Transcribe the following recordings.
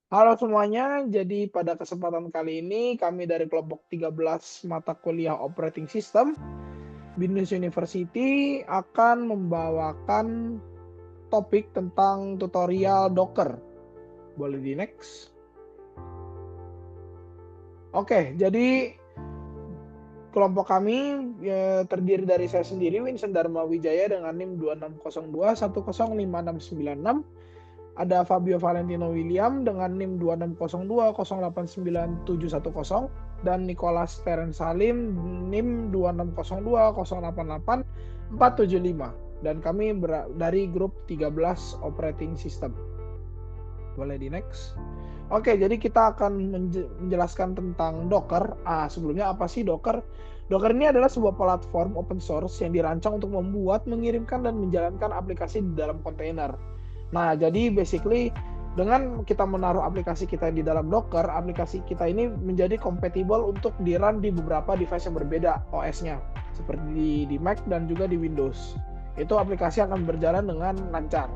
Halo semuanya, jadi pada kesempatan kali ini kami dari kelompok 13 mata kuliah Operating System Binus University akan membawakan topik tentang tutorial Docker. Boleh di next? Oke, jadi kelompok kami terdiri dari saya sendiri, Winston Dharma Wijaya dengan NIM 2602105696. Ada Fabio Valentino William dengan NIM 2602089710 dan Nicholas Terence Salim NIM 2602088475 dan kami dari grup 13 operating system. Boleh di next. Oke, jadi kita akan menjelaskan tentang Docker. Sebelumnya apa sih Docker? Docker ini adalah sebuah platform open source yang dirancang untuk membuat, mengirimkan, dan menjalankan aplikasi di dalam kontainer. Nah, jadi basically dengan kita menaruh aplikasi kita di dalam Docker, aplikasi kita ini menjadi compatible untuk di-run di beberapa device yang berbeda OS-nya, seperti di Mac dan juga di Windows. Itu aplikasi akan berjalan dengan lancar.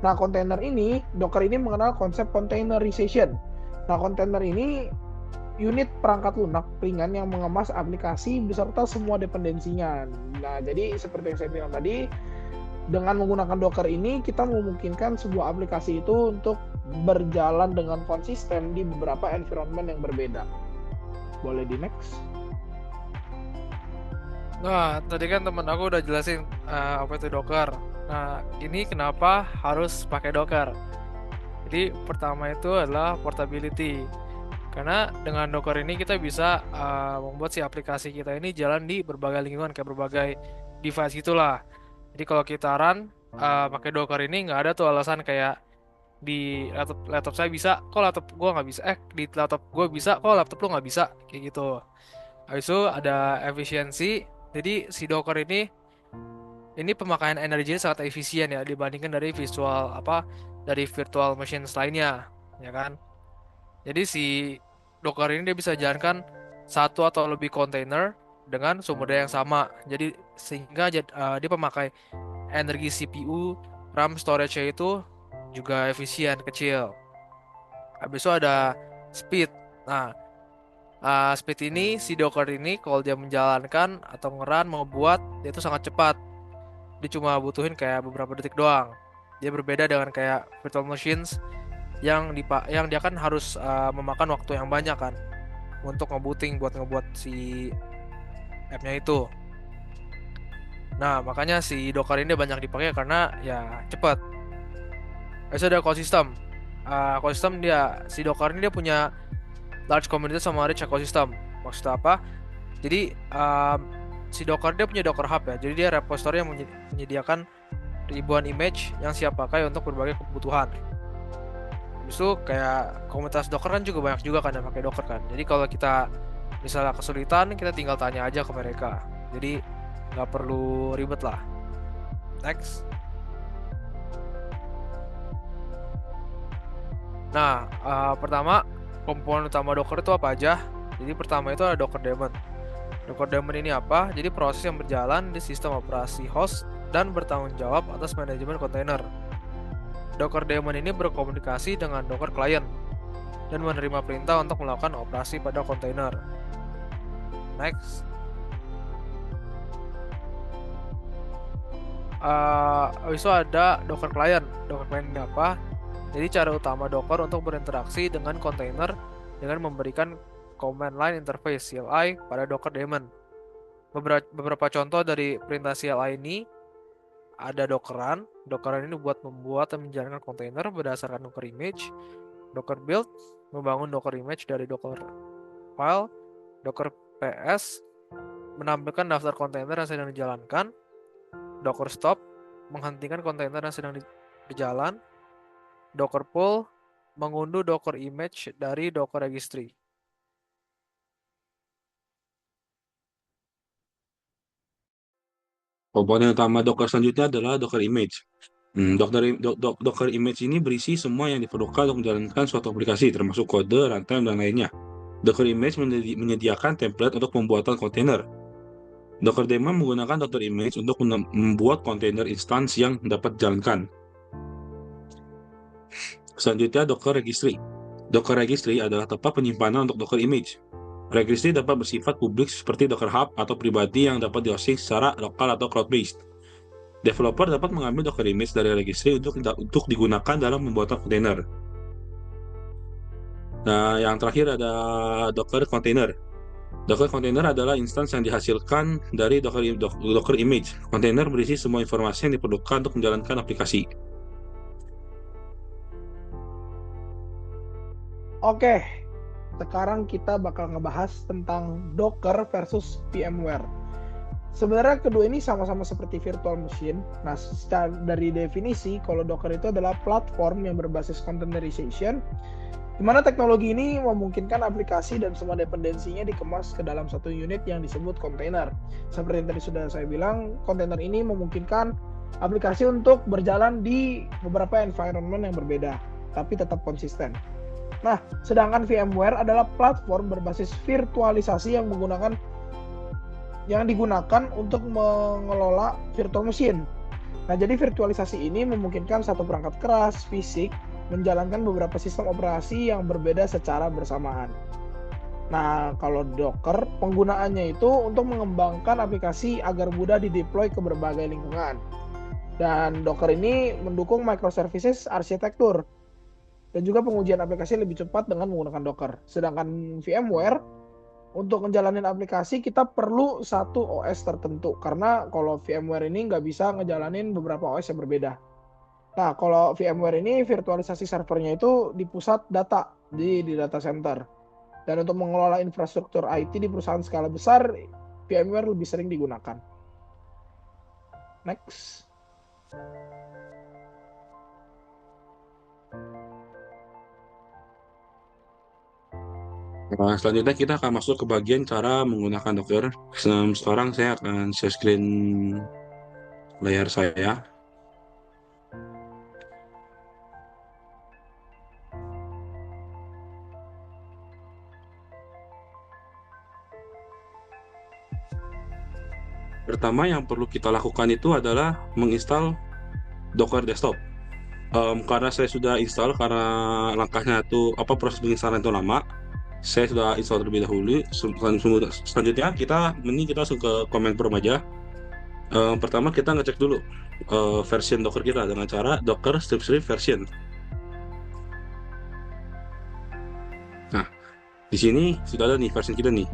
Nah, Docker ini mengenal konsep containerization. Nah, kontainer ini unit perangkat lunak ringan yang mengemas aplikasi beserta semua dependensinya. Nah, jadi seperti yang saya bilang tadi, dengan menggunakan Docker ini, kita memungkinkan sebuah aplikasi itu untuk berjalan dengan konsisten di beberapa environment yang berbeda. Boleh di next? Nah, tadi kan temen aku udah jelasin apa itu Docker. Nah, ini kenapa harus pakai Docker? Jadi, pertama itu adalah portability. Karena dengan Docker ini kita bisa membuat si aplikasi kita ini jalan di berbagai lingkungan, kayak berbagai device gitulah. Jadi kalau kita run pakai Docker ini nggak ada tuh alasan kayak di laptop saya bisa, kok laptop gua nggak bisa. Di laptop gue bisa, kok laptop lu nggak bisa, kayak gitu. Habis itu ada efisiensi. Jadi si Docker ini pemakaian energinya sangat efisien ya dibandingkan dari virtual machines lainnya, ya kan? Jadi si Docker ini dia bisa jalankan satu atau lebih kontainer dengan sumber daya yang sama. Jadi sehingga dia pemakai energi CPU, RAM storage-nya itu juga efisien, kecil. Habis itu ada speed. Nah, speed ini si Docker ini kalau dia menjalankan atau ngeran mau buat dia itu sangat cepat. Dia cuma butuhin kayak beberapa detik doang. Dia berbeda dengan kayak virtual machines yang dia kan harus memakan waktu yang banyak kan untuk ngebooting buat ngebuat si app-nya itu. Nah, makanya si Docker ini banyak dipakai karena ya cepat. Terus ada ekosistem. Ekosistem si Docker ini dia punya large community sama rich ecosystem. Maksudnya apa? Jadi si Docker dia punya Docker Hub ya. Jadi dia repository yang menyediakan ribuan image yang siap pakai untuk berbagai kebutuhan. Habis itu kayak komunitas Docker kan juga banyak juga kan yang pakai Docker kan. Jadi kalau kita misalnya kesulitan, kita tinggal tanya aja ke mereka. Jadi nggak perlu ribet lah. Next. Nah, pertama komponen utama Docker itu apa aja? Jadi pertama itu ada Docker daemon. Docker daemon ini apa? Jadi proses yang berjalan di sistem operasi host dan bertanggung jawab atas manajemen kontainer. Docker daemon ini berkomunikasi dengan Docker client dan menerima perintah untuk melakukan operasi pada kontainer. Next. Habis itu ada Docker client. Docker client ini apa? Jadi cara utama Docker untuk berinteraksi dengan kontainer dengan memberikan command line interface CLI pada Docker daemon. Beberapa contoh dari perintah CLI ini ada Dockeran. Dockeran ini membuat dan menjalankan kontainer berdasarkan Docker image. Docker build membangun Docker image dari Docker file. Docker PS menampilkan daftar kontainer yang sedang dijalankan. Docker stop menghentikan kontainer yang sedang berjalan. Docker pull mengunduh Docker image dari Docker registry. Komponen utama Docker selanjutnya adalah Docker Image. Docker Image ini berisi semua yang diperlukan untuk menjalankan suatu aplikasi, termasuk kode, runtime, dan lainnya. Docker Image menyediakan template untuk pembuatan kontainer. Docker Daemon menggunakan Docker Image untuk membuat kontainer instance yang dapat dijalankan. Selanjutnya, Docker Registry. Docker Registry adalah tempat penyimpanan untuk Docker image. Registry dapat bersifat publik seperti Docker Hub atau pribadi yang dapat di-hosting secara lokal atau cloud-based. Developer dapat mengambil Docker image dari registry untuk digunakan dalam pembuatan kontainer. Nah, yang terakhir ada Docker Container. Docker Container adalah instance yang dihasilkan dari Docker image. Container berisi semua informasi yang diperlukan untuk menjalankan aplikasi. Oke, sekarang kita bakal ngebahas tentang Docker versus VMware. Sebenarnya kedua ini sama-sama seperti virtual machine. Nah, dari definisi, kalau Docker itu adalah platform yang berbasis containerization, di mana teknologi ini memungkinkan aplikasi dan semua dependensinya dikemas ke dalam satu unit yang disebut kontainer. Seperti yang tadi sudah saya bilang, kontainer ini memungkinkan aplikasi untuk berjalan di beberapa environment yang berbeda, tapi tetap konsisten. Nah, sedangkan VMware adalah platform berbasis virtualisasi yang digunakan untuk mengelola virtual machine. Nah, jadi virtualisasi ini memungkinkan satu perangkat keras fisik menjalankan beberapa sistem operasi yang berbeda secara bersamaan. Nah, kalau Docker, penggunaannya itu untuk mengembangkan aplikasi agar mudah dideploy ke berbagai lingkungan. Dan Docker ini mendukung microservices arsitektur. Dan juga pengujian aplikasi lebih cepat dengan menggunakan Docker. Sedangkan VMware, untuk ngejalanin aplikasi kita perlu satu OS tertentu. Karena kalau VMware ini nggak bisa ngejalanin beberapa OS yang berbeda. Nah, kalau VMware ini virtualisasi servernya itu di pusat data, di data center. Dan untuk mengelola infrastruktur IT di perusahaan skala besar, VMware lebih sering digunakan. Next. Nah, selanjutnya kita akan masuk ke bagian cara menggunakan Docker. Sekarang saya akan share screen layar saya. Pertama yang perlu kita lakukan itu adalah menginstal Docker Desktop. Karena saya sudah install, karena langkahnya itu proses penginstalan itu lama, saya sudah install terlebih dahulu. Selanjutnya kita langsung ke command prompt aja. Pertama kita ngecek dulu version Docker kita dengan cara docker strip version. Nah, di sini sudah ada nih version kita nih.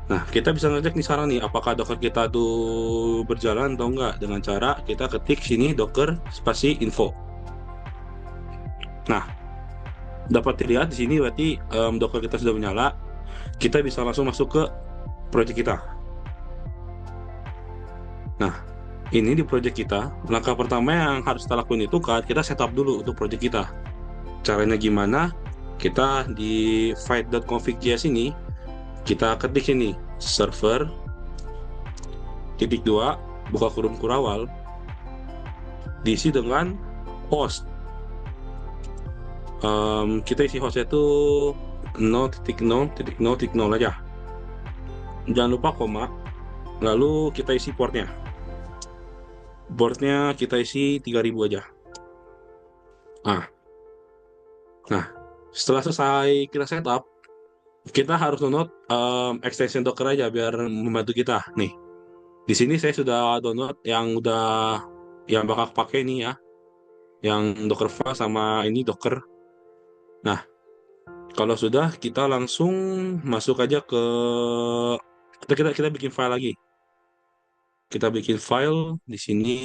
Nah, kita bisa ngecek nih sekarang nih apakah Docker kita tuh berjalan atau enggak dengan cara kita ketik sini docker spasi info. Nah, dapat dilihat di sini berarti Docker kita sudah menyala. Kita bisa langsung masuk ke project kita. Nah, ini di project kita, langkah pertama yang harus kita lakukan itu kita setup dulu untuk project kita. Caranya gimana? Kita di fight.config.js ini, kita ketik sini server .2 buka kurung kurawal diisi dengan host. Kita isi hostnya itu 0.0.0.0 aja. Jangan lupa koma. Lalu kita isi portnya. Portnya kita isi 3000 aja. Nah, setelah selesai kita setup, kita harus download extension Docker aja biar membantu kita. Nih, di sini saya sudah download yang bakal pakai nih ya, yang Dockerfile sama ini Docker. Nah, kalau sudah kita langsung masuk aja ke kita bikin file lagi. Kita bikin file di sini,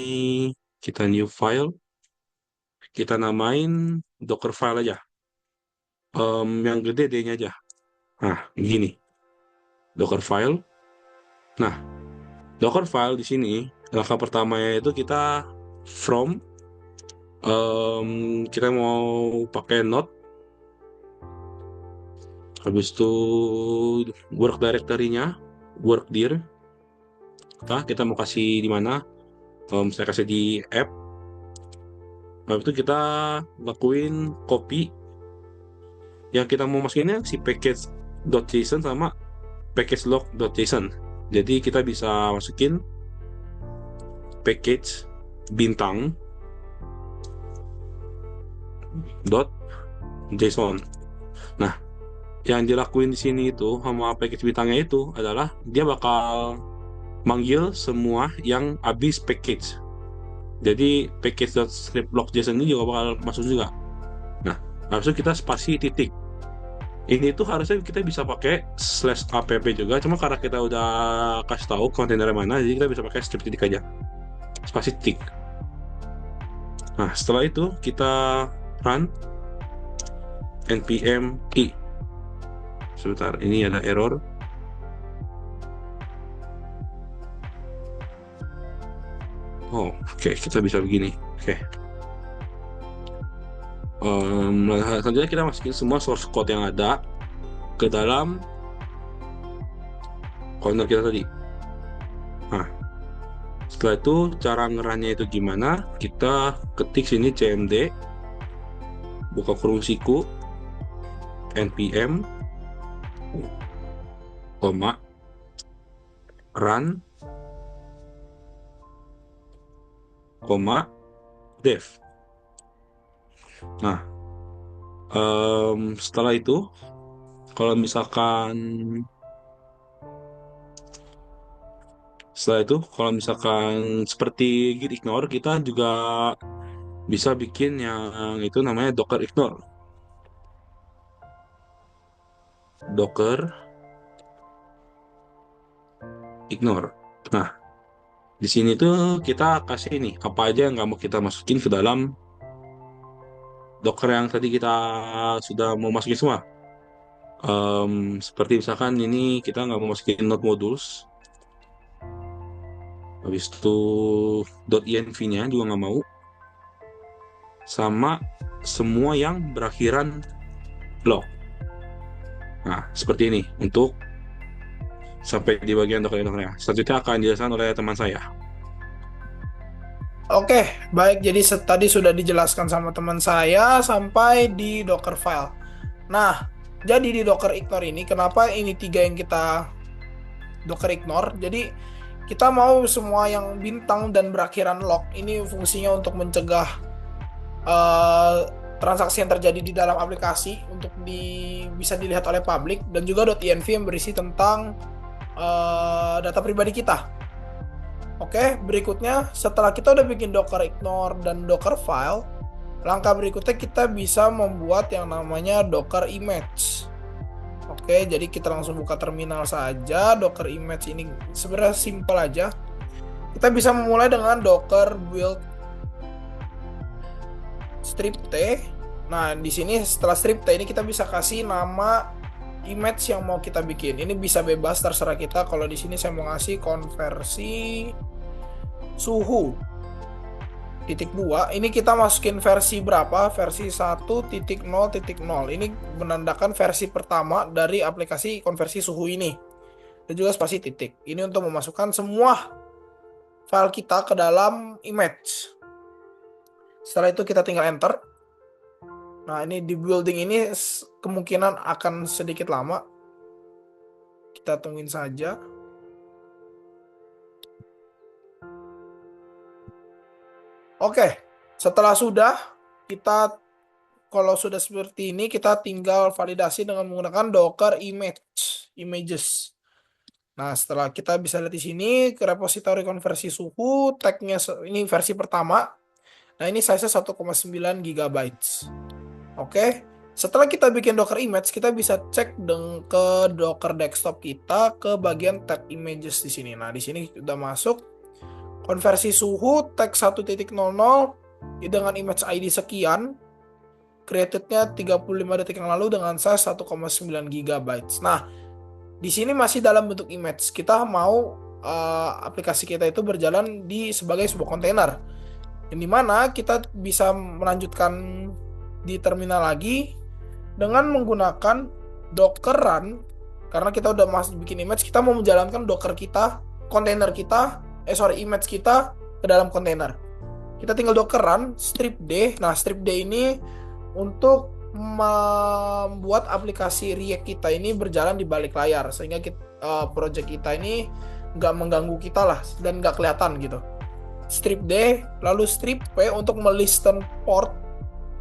kita new file, kita namain Dockerfile aja. Yang gede D-nya aja. Nah, gini. Dockerfile. Nah, Dockerfile di sini langkah pertamanya itu kita from kita mau pakai node. Habis itu work directory-nya workdir. Kita mau kasih di mana? Saya kasih di app. Habis itu kita lakuin copy. Yang kita mau masukinnya si package.json sama package.log.json. Jadi kita bisa masukin package bintang .json. Nah, yang dilakuin di sini itu sama package bintangnya itu adalah dia bakal manggil semua yang habis package. Jadi package.script.block.json ini juga bakal masuk juga. Nah, harusnya kita spasi titik. Ini tuh harusnya kita bisa pakai /app juga, cuma karena kita udah kasih tahu kontainernya mana, jadi kita bisa pakai strip titik aja, spasi titik. Nah, setelah itu kita run npm i. Sebentar, ini ada error. Oh, oke, kita bisa begini. Oke. Selanjutnya kita masukin semua source code yang ada ke dalam container kita tadi. Nah, setelah itu cara ngerunnya itu gimana? Kita ketik sini cmd, buka kurung siku, npm, koma, run, koma, dev. Nah, setelah itu, kalau misalkan seperti git ignore, kita juga bisa bikin yang itu namanya docker ignore. Docker ignore. Nah, di sini tuh kita kasih nih apa aja yang nggak mau kita masukin ke dalam docker yang tadi kita sudah mau masukin semua. Seperti misalkan ini kita nggak mau masukin node modules, habis itu .env-nya juga nggak mau, sama semua yang berakhiran log. Nah, seperti ini untuk sampai di bagian docker-dockernya. Selanjutnya akan dijelaskan oleh teman saya. Oke, baik. Jadi tadi sudah dijelaskan sama teman saya sampai di Docker file. Nah, jadi di Docker ignore ini, kenapa ini 3 yang kita Docker ignore? Jadi kita mau semua yang bintang dan berakhiran log ini fungsinya untuk mencegah transaksi yang terjadi di dalam aplikasi untuk bisa dilihat oleh publik, dan juga .env yang berisi tentang data pribadi kita. Oke, berikutnya setelah kita udah bikin Docker ignore dan Docker file, langkah berikutnya kita bisa membuat yang namanya Docker image. Oke, jadi kita langsung buka terminal saja. Docker image ini sebenarnya simple aja. Kita bisa memulai dengan Docker build strip t. Nah, di sini setelah strip t ini kita bisa kasih nama image yang mau kita bikin. Ini bisa bebas, terserah kita. Kalau di sini saya mau ngasih konversi suhu .2. Ini kita masukin versi berapa? Versi 1.0.0. Ini menandakan versi pertama dari aplikasi konversi suhu ini. Dan juga spasi titik. Ini untuk memasukkan semua file kita ke dalam image. Setelah itu kita tinggal enter. Nah, ini di building ini kemungkinan akan sedikit lama. Kita tungguin saja. Oke, setelah kalau sudah seperti ini, kita tinggal validasi dengan menggunakan Docker images. Nah, setelah kita bisa lihat di sini ke repository konversi suhu, tagnya ini versi pertama. Nah, ini size-nya 1,9 GB. Oke, setelah kita bikin Docker image, kita bisa cek ke Docker desktop kita ke bagian tag images di sini. Nah, di sini sudah masuk konversi suhu tag 1.0 dengan image ID sekian, created-nya 35 detik yang lalu dengan size 1,9 GB. Nah, di sini masih dalam bentuk image. Kita mau aplikasi kita itu berjalan sebagai sebuah kontainer, yang dimana kita bisa melanjutkan di terminal lagi dengan menggunakan Docker run. Karena kita udah masih bikin image, kita mau menjalankan Docker kita, kontainer kita, image kita ke dalam kontainer. Kita tinggal Docker run strip d. Nah, strip d ini untuk membuat aplikasi React kita ini berjalan di balik layar, sehingga project kita ini nggak mengganggu kita lah dan nggak kelihatan gitu. Strip d, lalu strip p untuk melisten port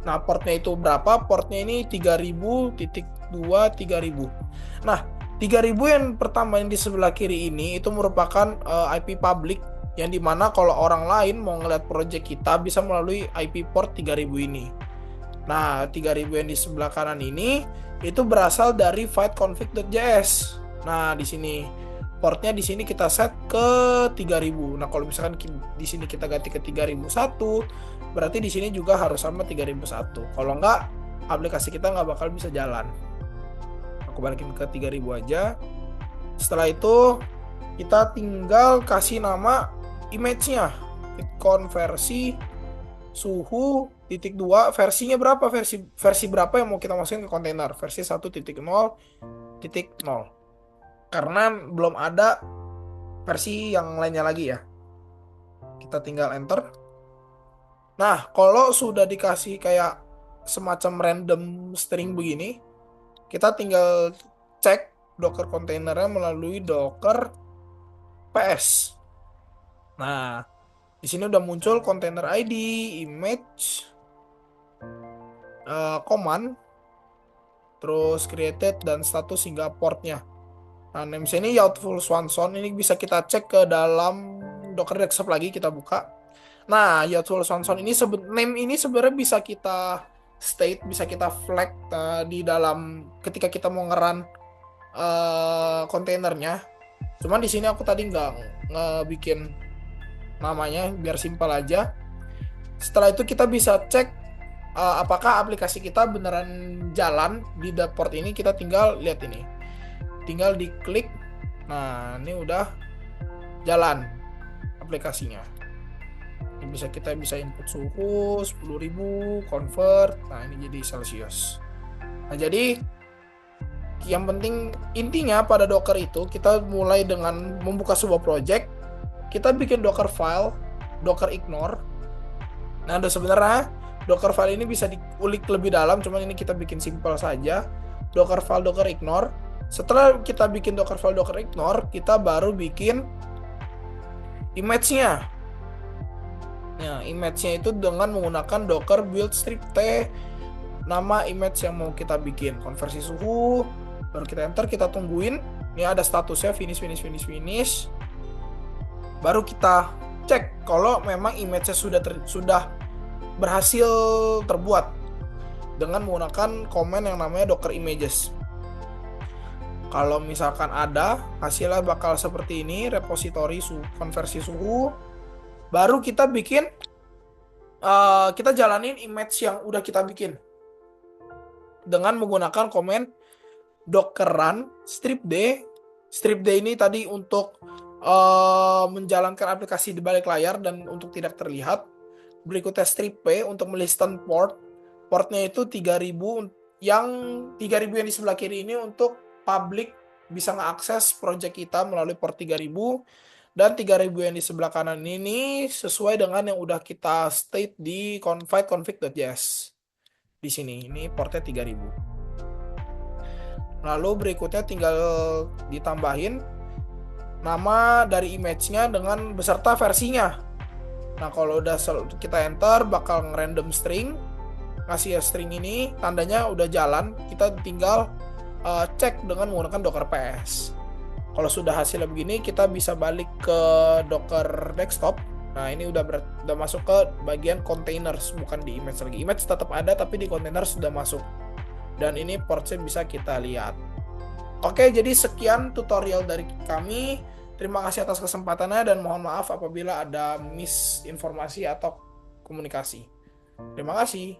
Nah, portnya itu berapa? Portnya ini 3000.2 3000. Nah, 3000 yang pertama yang di sebelah kiri ini itu merupakan IP public yang dimana kalau orang lain mau ngeliat project kita bisa melalui IP port 3000 ini. Nah, 3000 yang di sebelah kanan ini itu berasal dari fightconfig.js. Nah, di sini portnya di sini kita set ke 3000. Nah, kalau misalkan di sini kita ganti ke 3001, berarti di sini juga harus sama 3001. Kalau enggak, aplikasi kita nggak bakal bisa jalan. Aku balikin ke 3000 aja. Setelah itu kita tinggal kasih nama image-nya. Konversi suhu titik 2, versinya berapa? Versi berapa yang mau kita masukin ke kontainer? Versi 1.0.0. Karena belum ada versi yang lainnya lagi ya. Kita tinggal enter. Nah, kalau sudah dikasih kayak semacam random string begini, kita tinggal cek Docker kontainernya melalui Docker PS. Nah, di sini udah muncul container ID, image, command, terus created dan status hingga portnya. Nah, names ini Youthful Swanson, ini bisa kita cek ke dalam Docker Desktop lagi, kita buka. Nah, Youthful Swanson ini name ini sebenarnya bisa kita state, bisa kita flag di dalam ketika kita mau ngeran kontainernya. Cuman di sini aku tadi nggak bikin namanya biar simpel aja. Setelah itu kita bisa cek apakah aplikasi kita beneran jalan di port ini. Kita tinggal lihat ini. Tinggal diklik. Nah, ini udah jalan aplikasinya. Ini kita bisa input suhu 10.000, convert. Nah, ini jadi Celsius. Nah, jadi yang penting intinya pada Docker itu kita mulai dengan membuka sebuah project, kita bikin Docker file, Docker ignore. Nah, sebenarnya Docker file ini bisa diulik lebih dalam, cuman ini kita bikin simple saja. Docker file, Docker ignore. Setelah kita bikin Docker file, Docker ignore, kita baru bikin image-nya. Nah, image-nya itu dengan menggunakan Docker build strip T, nama image yang mau kita bikin, konversi suhu, baru kita enter, kita tungguin. Ini ada statusnya finish. Baru kita cek kalau memang image-nya sudah berhasil terbuat dengan menggunakan command yang namanya docker images. Kalau misalkan ada, hasilnya bakal seperti ini, repository konversi suhu. Baru kita bikin, kita jalanin image yang udah kita bikin dengan menggunakan command docker run strip D. Strip D ini tadi untuk menjalankan aplikasi di balik layar dan untuk tidak terlihat. Berikutnya strip P untuk melisten port. Portnya itu 3000, yang 3000 yang di sebelah kiri ini untuk public bisa mengakses project kita melalui port 3000, dan 3000 yang di sebelah kanan ini sesuai dengan yang udah kita state di fightconfig.js. Di sini ini portnya 3000. Lalu berikutnya tinggal ditambahin nama dari image-nya dengan beserta versinya. Nah, kalau udah kita enter bakal ngerandom string, ngasih string ini tandanya udah jalan. Kita tinggal cek dengan menggunakan Docker PS. Kalau sudah hasilnya begini, kita bisa balik ke Docker Desktop. Nah, ini udah masuk ke bagian containers, bukan di image lagi. Image tetap ada, tapi di containers sudah masuk. Dan ini portnya bisa kita lihat. Oke, jadi sekian tutorial dari kami. Terima kasih atas kesempatannya dan mohon maaf apabila ada misinformasi atau komunikasi. Terima kasih.